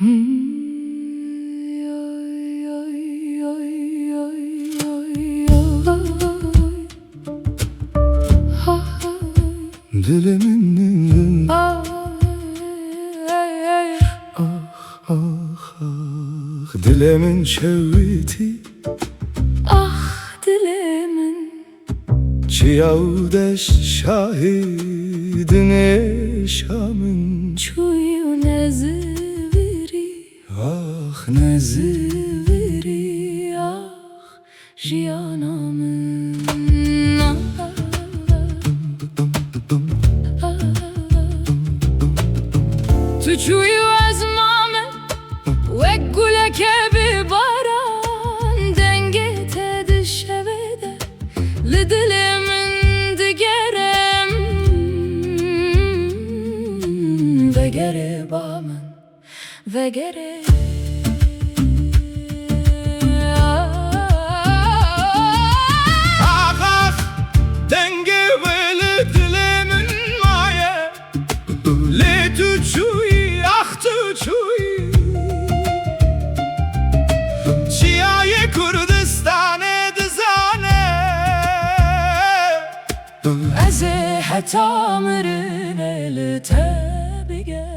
Dilimin dilimin şevveti dilimin çiyavdeş şahidine şamın çuyu nezviri nezviri jiyanamın Tu çuyu ezmame ve guleke bir baran dengete dişevede li dilimin digerem ve gerebamın ve gere denge böyle dilimin maye le tu çuyi tu çuyi çiyaye Kurdistane dizane Eze hetamırın eli tebigerim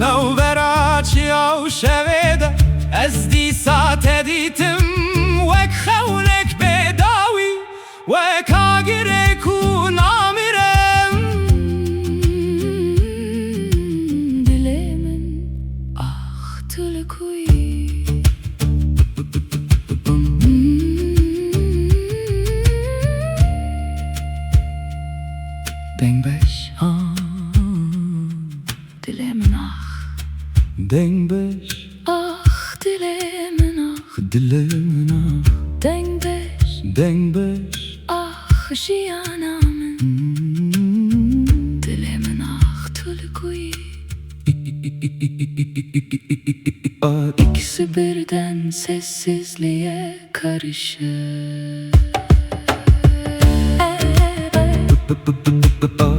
Navbera çiyav şevede ez disat editim vek xewnek bedawi vek agire ku namirem Dilimin tulkuyi Dengbeş Dilimin Dengbeş dilimin dilimin Dengbeş jiyanamın Dilimin tulkuyi İkisi birden sessizliğe karışır Ba